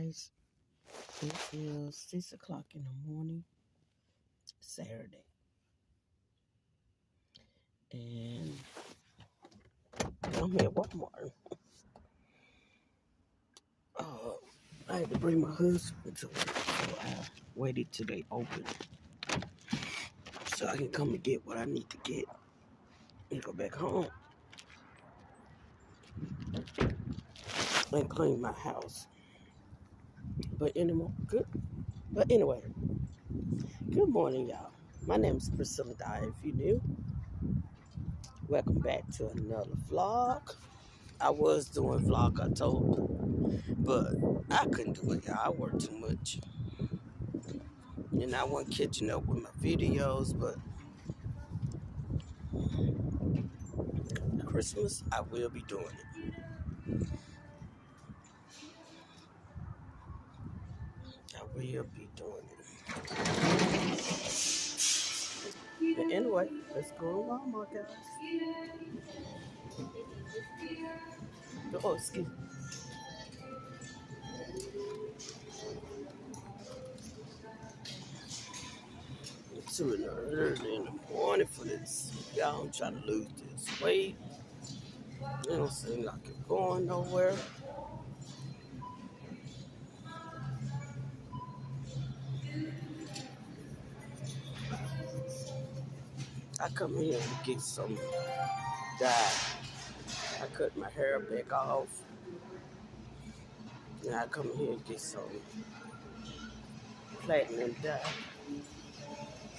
guys. It is 6 o'clock in the morning, Saturday. And I'm at Walmart. I had to bring my husband to work, so I waited till they open so I can come and get what I need to get and go back home and clean my house. But anyway, good morning, y'all. My name is Priscilla Dye. If you're new, welcome back to another vlog. I was doing vlog, I told, but I couldn't do it, y'all. I work too much. And I wasn't catching up with my videos, but Christmas, I will be doing it. I will be doing it. But anyway, let's go to Walmart, guys. Oh, excuse me. It's too early in the morning for this. Y'all, I'm trying to lose this weight. It don't seem like it's going nowhere. I come here to get some dye. I cut my hair back off. And I come here to get some platinum dye.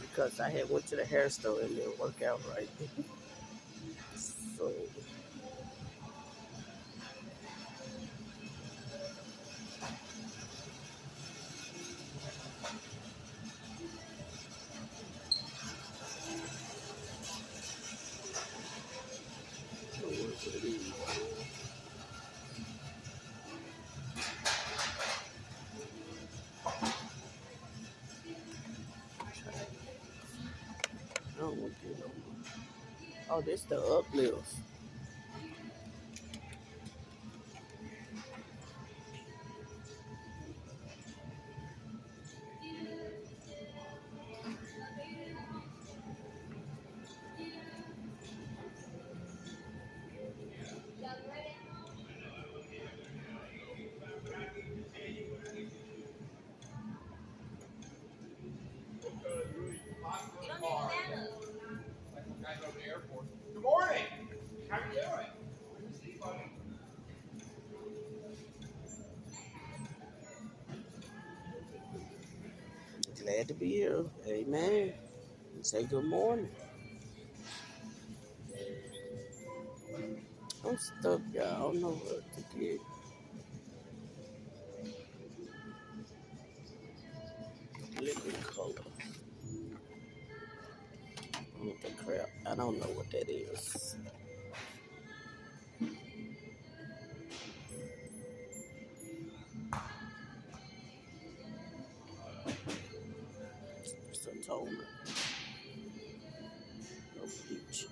Because I had went to the hair store and it didn't work out right. So I don't want to get no more. Oh, this the uplift. Good morning. How are you doing? Glad to be here. Amen. Say good morning. I'm stuck, y'all. I don't know what to get. Liquid color. What the crap? I don't know what that is. It's a toner. No bleach.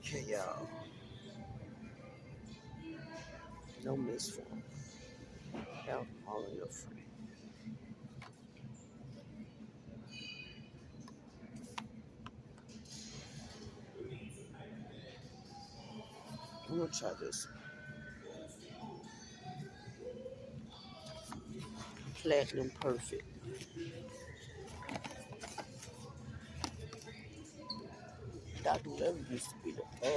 Okay, y'all. No misform. Alcohol in your free. I'm gonna try this Platinum Perfect. Dr. Lever used to be the, I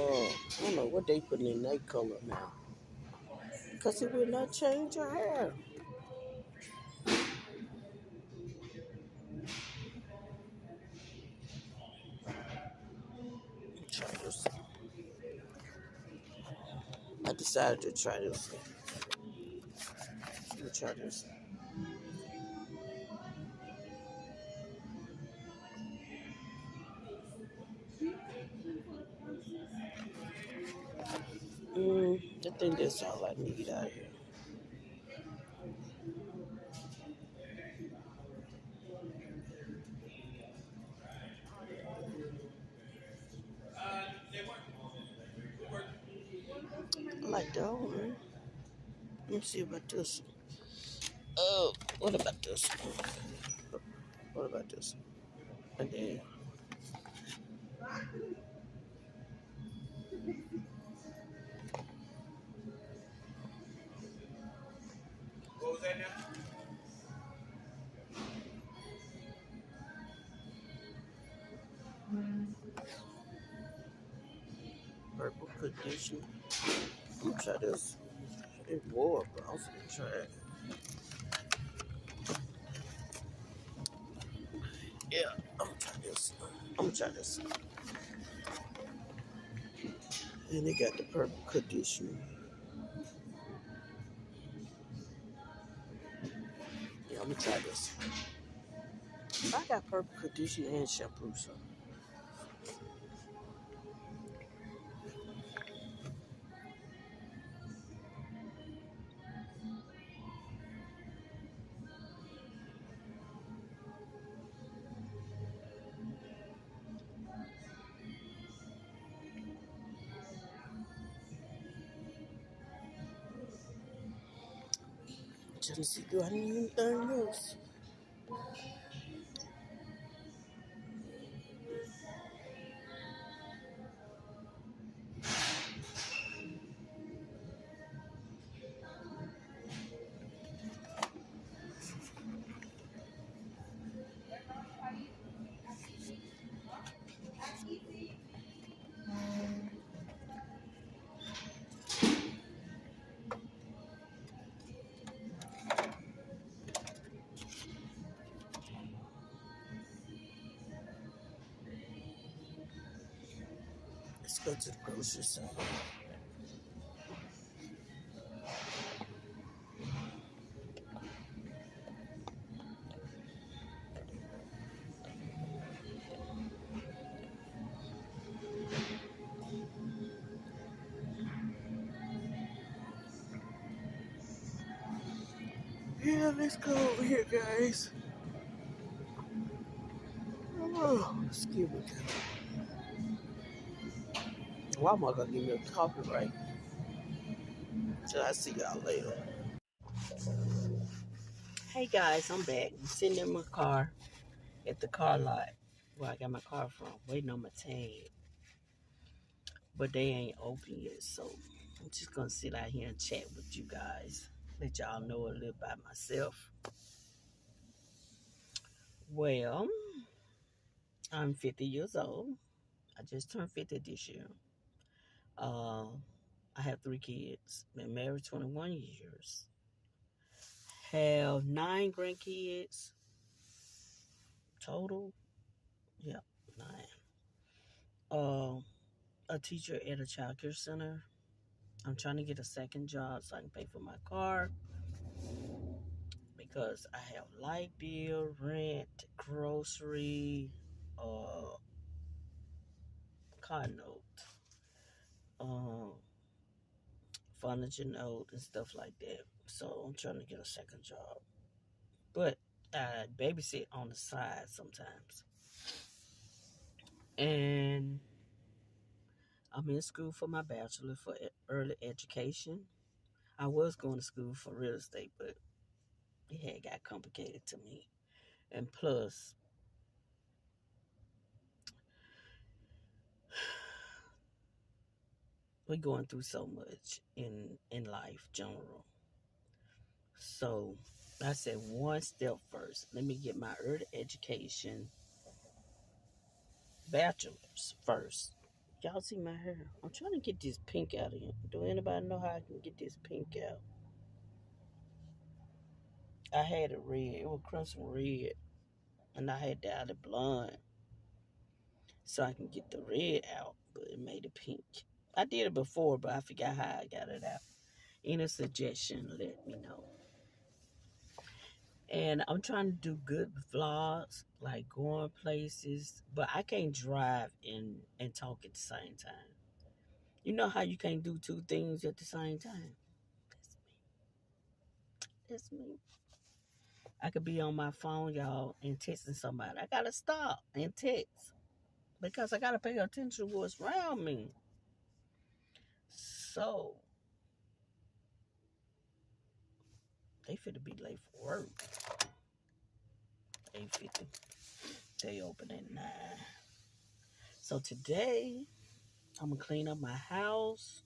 don't know what they putting in that color now. Because it will not change your hair. Try this. I decided to try this. try this. I think that's all I need out here. I like that one. Let me see about this. Oh, what about this? What about this? And then, What was that now? purple conditioner. I'm gonna try this. It's warm, but I'm gonna try it. Yeah, I'm gonna try this. I'm gonna try this. And they got the purple conditioner. Yeah, I'm gonna try this. I got purple conditioner and shampoo, so. Trying to see, do I need anything else? Let's go to the grocery store. Yeah, let's go over here, guys. Oh, excuse me. Walmart gonna give me a copyright. So I see y'all later. Hey guys, I'm back. I'm sitting in my car at the car lot where I got my car from, waiting on my tag. But they ain't open yet, so I'm just gonna sit out here and chat with you guys. Let y'all know a little about myself. Well, I'm 50 years old. I just turned 50 this year. Uh, I have 3 kids. Been married 21 years. Have 9 grandkids total. Yep, 9. Uh, a teacher at a child care center. I'm trying to get a second job so I can pay for my car because I have light bill, rent, grocery, uh, car note, um, furniture note, and stuff like that. So I'm trying to get a second job, but I babysit on the side sometimes, and I'm in school for my bachelor for early education. I was going to school for real estate, but it had got complicated to me. And plus, we're going through so much in life general. So I said one step first. Let me get my early education bachelor's first. Y'all see my hair? I'm trying to get this pink out of here. Do anybody know how I can get this pink out? I had it red. It was crimson red. And I had dyed it blonde so I can get the red out. But it made it pink. I did it before, but I forgot how I got it out. Any suggestion, let me know. And I'm trying to do good vlogs, like going places, but I can't drive and talk at the same time. You know how you can't do two things at the same time? That's me. I could be on my phone, y'all, and texting somebody. I gotta stop and text because I gotta pay attention to what's around me. So they finna be late for work. 8:50. They open at 9. So today I'm gonna clean up my house.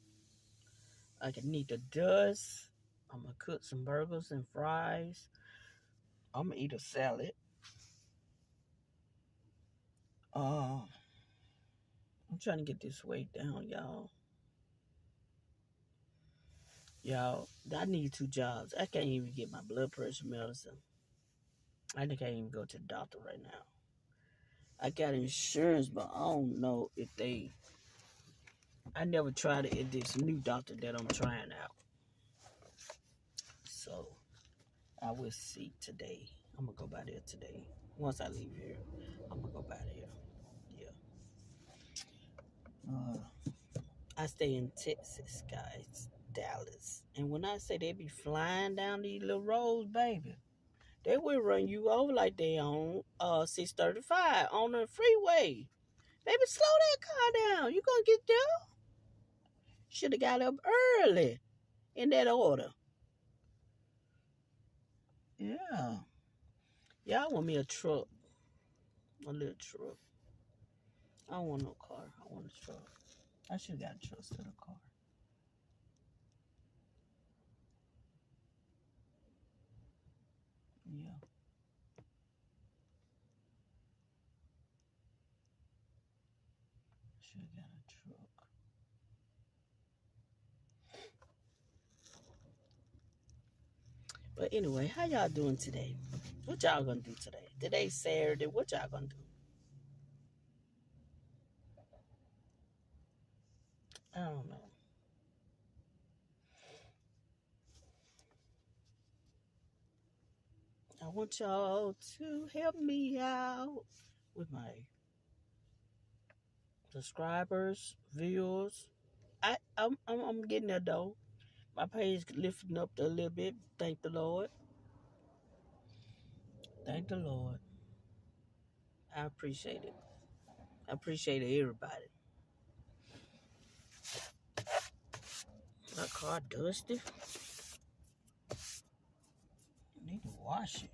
I can need the dust. I'm gonna cook some burgers and fries. I'm gonna eat a salad. Uh, I'm trying to get this weight down, y'all. Y'all, I need 2 jobs. I can't even get my blood pressure medicine. I can't even go to the doctor right now. I got insurance, but I don't know if they. I never tried it at this new doctor that I'm trying out. So I will see today. I'm gonna go by there today. Once I leave here, I'm gonna go by there. Yeah. I stay in Texas, guys, Dallas. And when I say they be flying down these little roads, baby, they will run you over like they on 635 on the freeway. Baby, slow that car down. You gonna get there? Should have got up early in that order. Yeah. Y'all want me a truck. A little truck. I don't want no car. I want a truck. I should have got a truck instead of a car. Yeah. Should have got a truck. But anyway, how y'all doing today? What y'all gonna do today? Today's Saturday. What y'all gonna do? I don't know. I want y'all to help me out with my subscribers, viewers. I'm getting there though. My page lifting up a little bit. Thank the Lord. Thank the Lord. I appreciate it. I appreciate everybody. My car dusty. I need to wash it.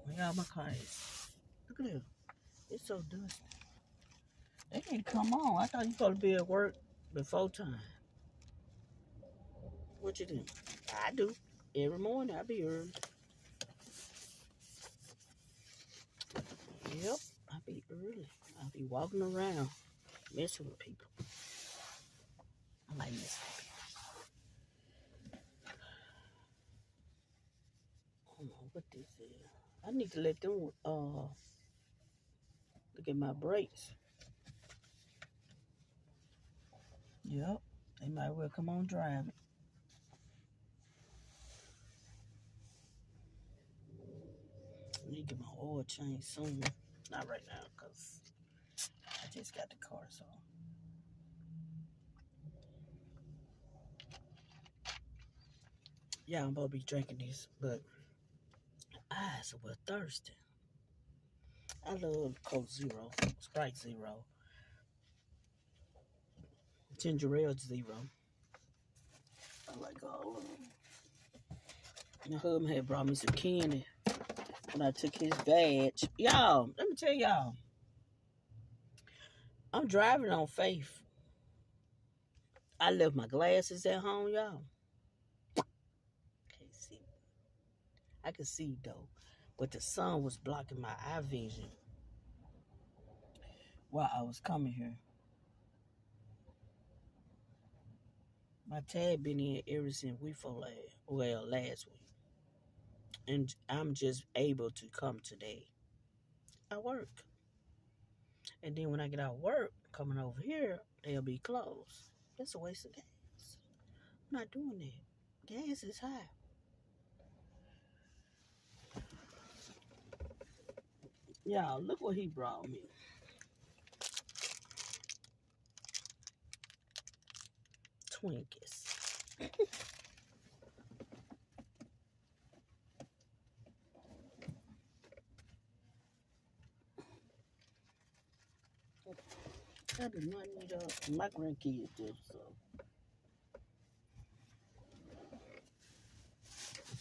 Where my car is? Look at it. It's so dusty. They didn't come on. I thought you supposed to be at work before time. What you do? I do. Every morning I be early. Yep, I be early. I be walking around, messing with people. I like messing with people. I don't know what this is. I need to let them look at my brakes. Yep, they might well come on driving. I need to get my oil changed soon. Not right now, because I just got the car, so. Yeah, I'm supposed to be drinking this, but eyes were thirsty. I love Coke Zero, Sprite Zero, Ginger Ale Zero. I like all of them. My husband had brought me some candy when I took his badge. Y'all, let me tell y'all, I'm driving on faith. I left my glasses at home, y'all. Can't see. I can see though, but the sun was blocking my eye vision while I was coming here. My tag been in ever since last week, and I'm just able to come today. I work, and then when I get out of work, coming over here, they'll be closed. That's a waste of gas. I'm not doing that. Gas is high. Y'all, look what he brought me. Twinkies. I did not need my grandkids did, so.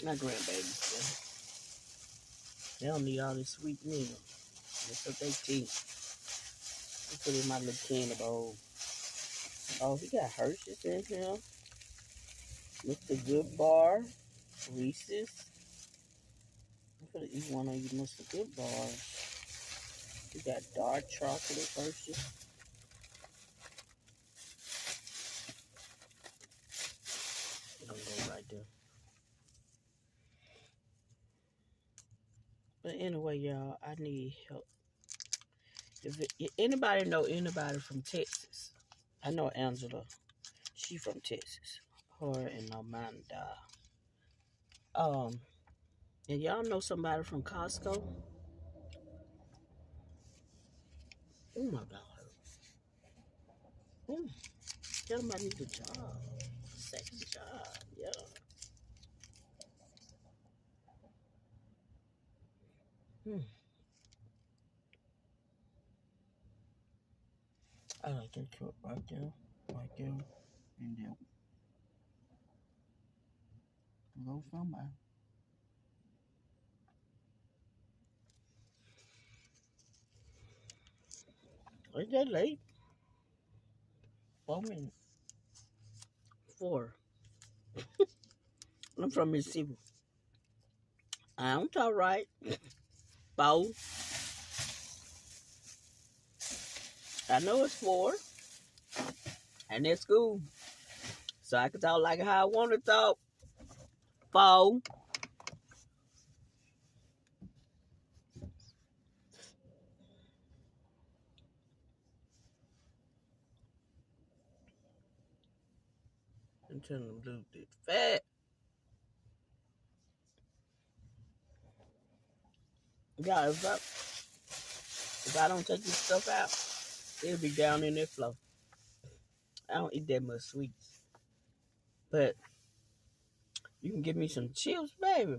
My grandbabies did. They don't need all this sweet meal. That's what they teach. I put it in my little candy bowl. Oh, he got Hershey's in here. Mr. Good Bar. Reese's. I'm gonna eat one of these Mr. Good Bars. You got dark chocolate Hershey's. It'll go right there. But anyway, y'all, I need help. If anybody know anybody from Texas, I know Angela. She from Texas. Her and Amanda. And y'all know somebody from Costco? Oh my God. Tell them I need a job. Second job. Yeah. I like that truck right there. Right there. And there. Go somebody. Ain't that late? 4 minutes. 4. I'm from Mississippi. I don't talk right. 4. I know it's 4. And it's school. So I can talk like how I want to talk. 4. I'm telling them dude this fat. Yeah, if I don't take this stuff out, it'll be down in that floor. I don't eat that much sweets. But you can give me some chips, baby.